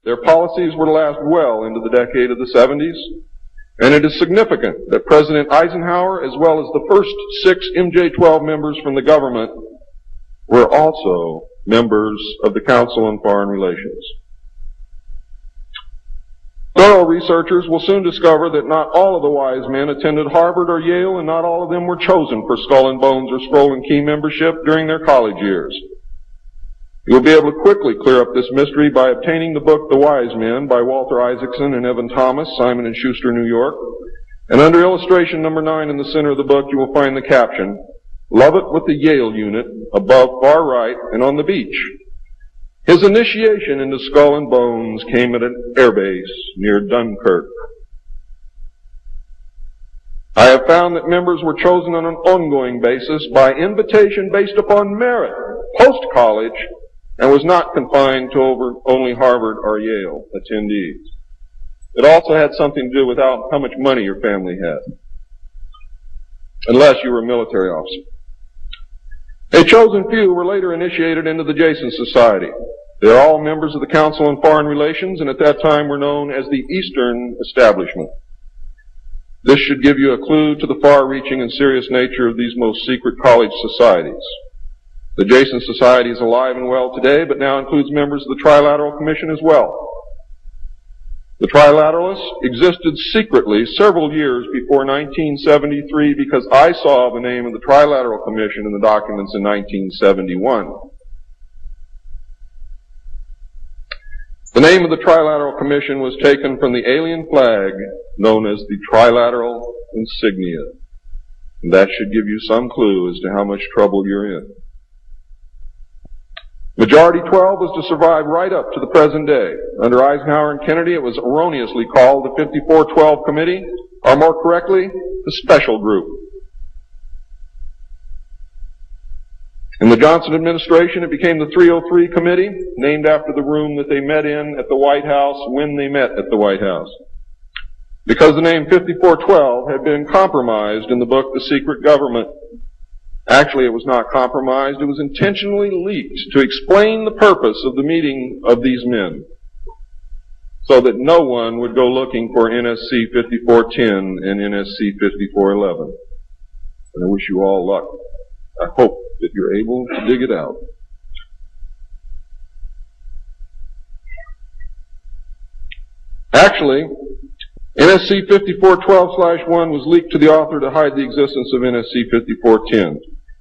Their policies were to last well into the decade of the 70s, and it is significant that President Eisenhower, as well as the first 6 MJ-12 members from the government, were also members of the Council on Foreign Relations. Thorough researchers will soon discover that not all of the wise men attended Harvard or Yale, and not all of them were chosen for Skull and Bones or Scroll and Key membership during their college years. You will be able to quickly clear up this mystery by obtaining the book The Wise Men by Walter Isaacson and Evan Thomas, Simon & Schuster, New York. And under illustration number 9 in the center of the book, you will find the caption, "Lovett with the Yale unit, above far right and on the beach. His initiation into Skull and Bones came at an airbase near Dunkirk." I have found that members were chosen on an ongoing basis by invitation based upon merit, post-college, and was not confined to only Harvard or Yale attendees. It also had something to do with how much money your family had, unless you were a military officer. A chosen few were later initiated into the Jason Society. They are all members of the Council on Foreign Relations, and at that time were known as the Eastern Establishment. This should give you a clue to the far-reaching and serious nature of these most secret college societies. The Jason Society is alive and well today, but now includes members of the Trilateral Commission as well. The Trilateralists existed secretly several years before 1973 because I saw the name of the Trilateral Commission in the documents in 1971. The name of the Trilateral Commission was taken from the alien flag known as the Trilateral Insignia. And that should give you some clue as to how much trouble you're in. Majority 12 was to survive right up to the present day. Under Eisenhower and Kennedy, it was erroneously called the 5412 Committee, or more correctly, the Special Group. In the Johnson administration, it became the 303 Committee, named after the room that they met in at the White House when they met at the White House. Because the name 5412 had been compromised in the book The Secret Government. Actually, it was not compromised. It was intentionally leaked to explain the purpose of the meeting of these men, so that no one would go looking for NSC 5410 and NSC 5411. And I wish you all luck. I hope that you're able to dig it out. Actually, NSC 5412/1 was leaked to the author to hide the existence of NSC 5410.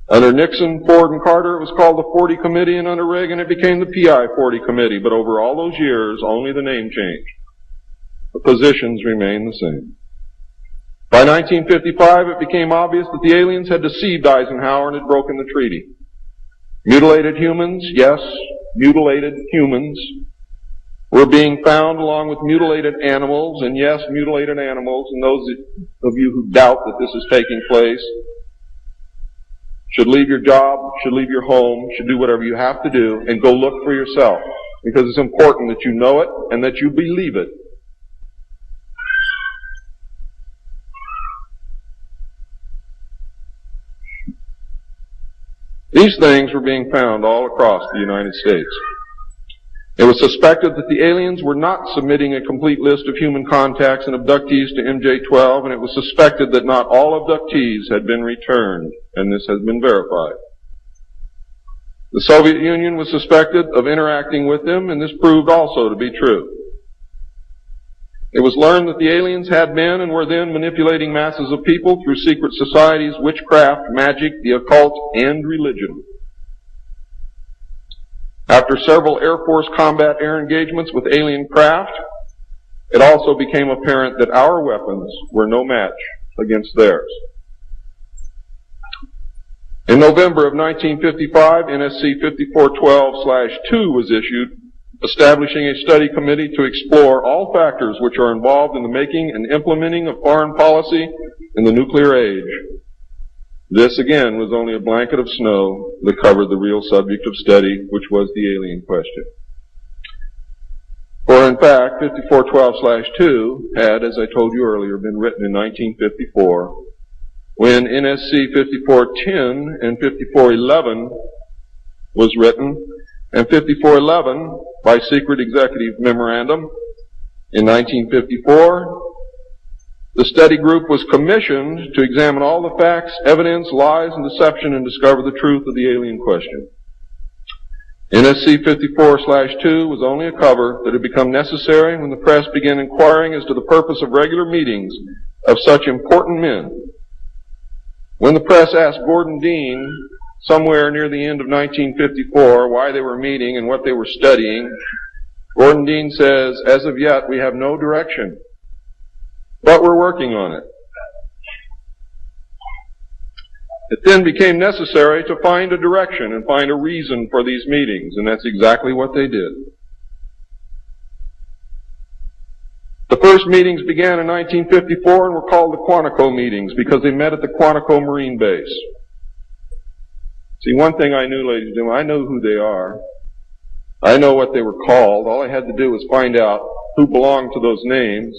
Under Nixon, Ford, and Carter, it was called the 40 Committee, and under Reagan, it became the PI 40 Committee. But over all those years, only the name changed. The positions remained the same. By 1955, it became obvious that the aliens had deceived Eisenhower and had broken the treaty. Mutilated humans, yes, mutilated humans, were being found along with mutilated animals, and yes, mutilated animals, and those of you who doubt that this is taking place should leave your job, should leave your home, should do whatever you have to do, and go look for yourself, because it's important that you know it and that you believe it. These things were being found all across the United States. It was suspected that the aliens were not submitting a complete list of human contacts and abductees to MJ-12, and it was suspected that not all abductees had been returned, and this has been verified. The Soviet Union was suspected of interacting with them, and this proved also to be true. It was learned that the aliens had been and were then manipulating masses of people through secret societies, witchcraft, magic, the occult, and religion. After several Air Force combat air engagements with alien craft, it also became apparent that our weapons were no match against theirs. In November of 1955, NSC 5412/2 was issued, establishing a study committee to explore all factors which are involved in the making and implementing of foreign policy in the nuclear age. This, again, was only a blanket of snow that covered the real subject of study, which was the alien question. For, in fact, 5412/2 had, as I told you earlier, been written in 1954, when NSC 5410 and 5411 was written, and 5411 by secret executive memorandum. In 1954, the study group was commissioned to examine all the facts, evidence, lies, and deception and discover the truth of the alien question. NSC 54/2 was only a cover that had become necessary when the press began inquiring as to the purpose of regular meetings of such important men. When the press asked Gordon Dean, somewhere near the end of 1954, why they were meeting and what they were studying, Gordon Dean says, "As of yet, we have no direction, but we're working on it." It then became necessary to find a direction and find a reason for these meetings, and that's exactly what they did. The first meetings began in 1954 and were called the Quantico meetings because they met at the Quantico Marine Base. See, one thing I knew, ladies and gentlemen, I know who they are. I know what they were called. All I had to do was find out who belonged to those names.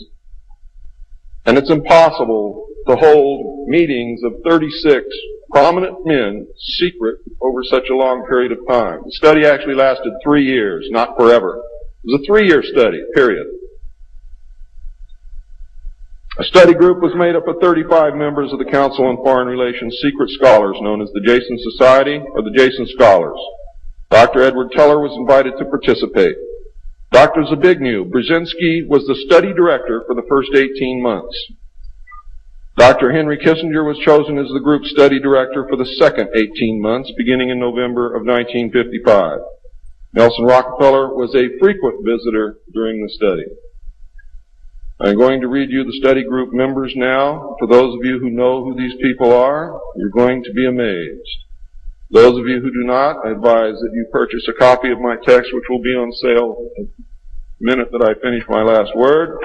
And it's impossible to hold meetings of 36 prominent men secret over such a long period of time. The study actually lasted 3 years, not forever. It was a 3-year study, period. A study group was made up of 35 members of the Council on Foreign Relations secret scholars known as the Jason Society or the Jason Scholars. Dr. Edward Teller was invited to participate. Dr. Zbigniew Brzezinski was the study director for the first 18 months. Dr. Henry Kissinger was chosen as the group study director for the second 18 months, beginning in November of 1955. Nelson Rockefeller was a frequent visitor during the study. I'm going to read you the study group members now. For those of you who know who these people are, you're going to be amazed. Those of you who do not, I advise that you purchase a copy of my text, which will be on sale the minute that I finish my last word.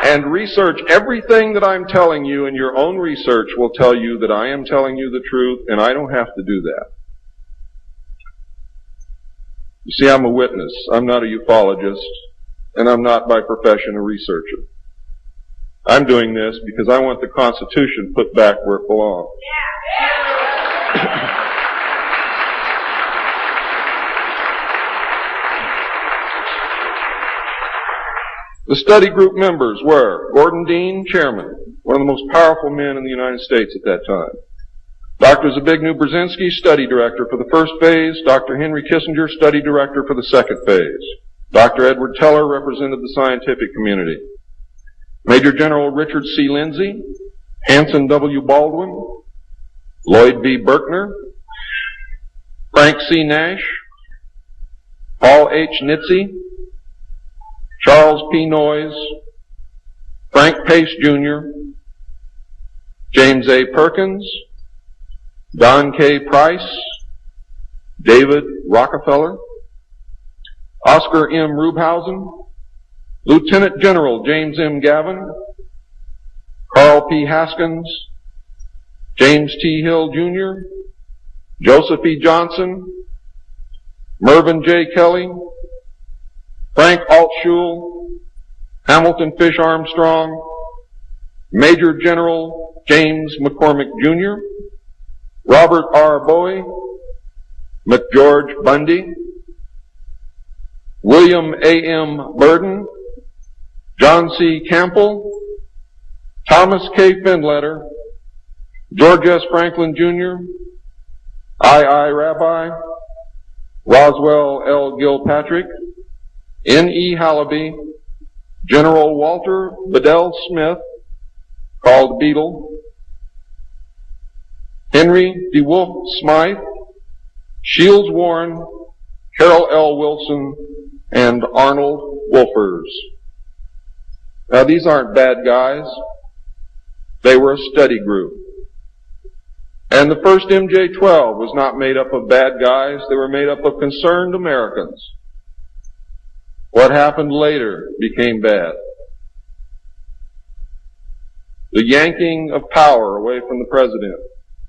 And research everything that I'm telling you, and your own research will tell you that I am telling you the truth, and I don't have to do that. You see, I'm a witness. I'm not a ufologist, and I'm not by profession a researcher. I'm doing this because I want the Constitution put back where it belongs. The study group members were Gordon Dean, chairman, one of the most powerful men in the United States at that time. Dr. Zbigniew Brzezinski, study director for the first phase. Dr. Henry Kissinger, study director for the second phase. Dr. Edward Teller represented the scientific community. Major General Richard C. Lindsay, Hanson W. Baldwin, Lloyd B. Berkner, Frank C. Nash, Paul H. Nitze, Charles P. Noyes, Frank Pace Jr., James A. Perkins, Don K. Price, David Rockefeller, Oscar M. Rubhausen, Lieutenant General James M. Gavin, Carl P. Haskins, James T. Hill Jr., Joseph E. Johnson, Mervyn J. Kelly, Frank Altschul, Hamilton Fish Armstrong, Major General James McCormick Jr., Robert R. Bowie, McGeorge Bundy, William A. M. Burden, John C. Campbell, Thomas K. Findletter, George S. Franklin Jr., I. Rabbi, Roswell L. Gilpatrick, N. E. Hallaby, General Walter Bedell Smith, called Beadle, Henry DeWolf Smythe, Shields Warren, Carol L. Wilson, and Arnold Wolfers. Now, these aren't bad guys. They were a study group. And the first MJ-12 was not made up of bad guys. They were made up of concerned Americans. What happened later became bad. The yanking of power away from the president,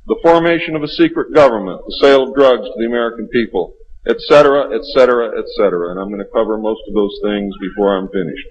the formation of a secret government, the sale of drugs to the American people, etc., etc., etc. And I'm going to cover most of those things before I'm finished.